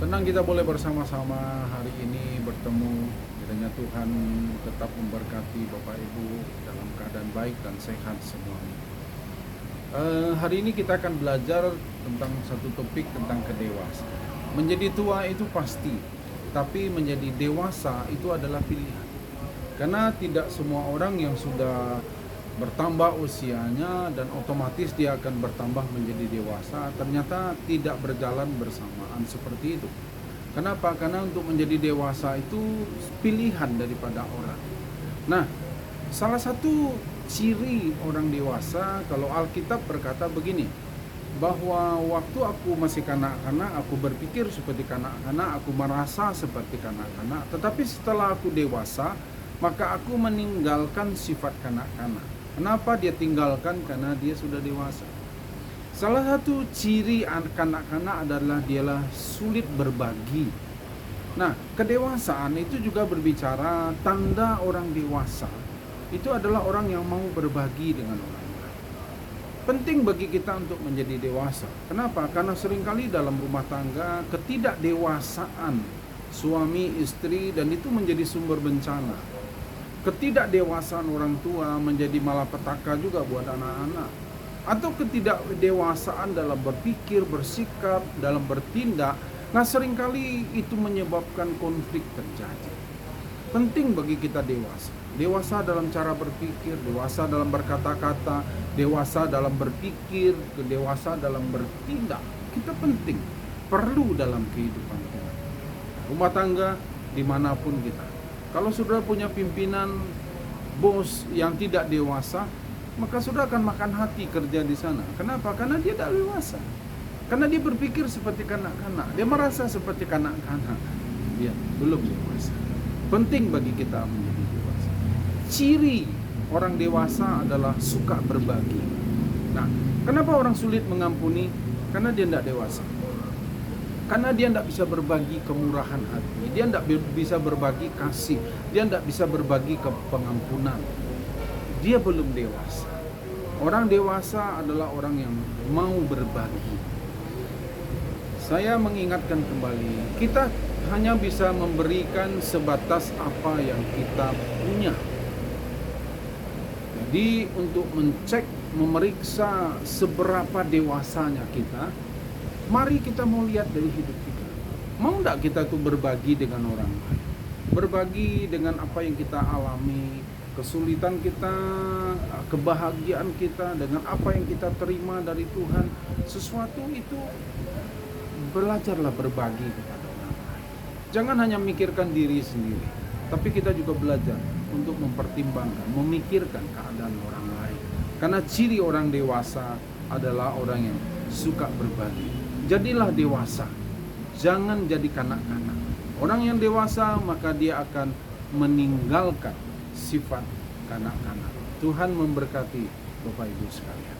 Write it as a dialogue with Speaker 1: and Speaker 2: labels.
Speaker 1: Senang kita boleh bersama-sama hari ini bertemu. Kiranya Tuhan tetap memberkati Bapak Ibu dalam keadaan baik dan sehat semuanya. Hari ini kita akan belajar tentang satu topik tentang kedewasaan. Menjadi tua itu pasti, tapi menjadi dewasa itu adalah pilihan. Karena tidak semua orang yang sudah bertambah usianya dan otomatis dia akan bertambah menjadi dewasa, ternyata tidak berjalan bersamaan seperti itu. Kenapa? Karena untuk menjadi dewasa itu pilihan daripada orang. Nah, salah satu ciri orang dewasa, kalau Alkitab berkata begini, bahwa waktu aku masih kanak-kanak, aku berpikir seperti kanak-kanak, aku merasa seperti kanak-kanak, tetapi setelah aku dewasa, maka aku meninggalkan sifat kanak-kanak. Kenapa dia tinggalkan? Karena dia sudah dewasa. Salah satu ciri kanak-kanak adalah dialah sulit berbagi. Nah, kedewasaan itu juga berbicara tanda orang dewasa. Itu adalah orang yang mau berbagi dengan orang lain. Penting bagi kita untuk menjadi dewasa. Kenapa? Karena seringkali dalam rumah tangga ketidakdewasaan suami istri dan itu menjadi sumber bencana. Ketidakdewasaan orang tua menjadi malapetaka juga buat anak-anak. Atau ketidakdewasaan dalam berpikir, bersikap, dalam bertindak. Nah, seringkali itu menyebabkan konflik terjadi. Penting bagi kita dewasa. Dewasa dalam cara berpikir, dewasa dalam berkata-kata, dewasa dalam berpikir, dewasa dalam bertindak. Kita penting, perlu dalam kehidupan kita. Rumah tangga dimanapun kita. Kalau saudara punya pimpinan bos yang tidak dewasa, maka saudara akan makan hati kerja di sana. Kenapa? Karena dia tidak dewasa. Karena dia berpikir seperti kanak-kanak. Dia merasa seperti kanak-kanak. Dia belum dewasa. Penting bagi kita menjadi dewasa. Ciri orang dewasa adalah suka berbagi. Nah, kenapa orang sulit mengampuni? Karena dia tidak dewasa. Karena dia tidak bisa berbagi kemurahan hati, dia tidak bisa berbagi kasih, dia tidak bisa berbagi pengampunan. Dia belum dewasa. Orang dewasa adalah orang yang mau berbagi. Saya mengingatkan kembali, kita hanya bisa memberikan sebatas apa yang kita punya. Jadi untuk mencek, memeriksa seberapa dewasanya kita, mari kita mau lihat dari hidup kita. Mau enggak kita tuh berbagi dengan orang lain? Berbagi dengan apa yang kita alami, kesulitan kita, kebahagiaan kita, dengan apa yang kita terima dari Tuhan. Sesuatu itu belajarlah berbagi kepada orang lain. Jangan hanya memikirkan diri sendiri, tapi kita juga belajar untuk mempertimbangkan, memikirkan keadaan orang lain. Karena ciri orang dewasa adalah orang yang suka berbagi. Jadilah dewasa, jangan jadi kanak-kanak. Orang yang dewasa maka dia akan meninggalkan sifat kanak-kanak. Tuhan memberkati Bapak Ibu sekalian.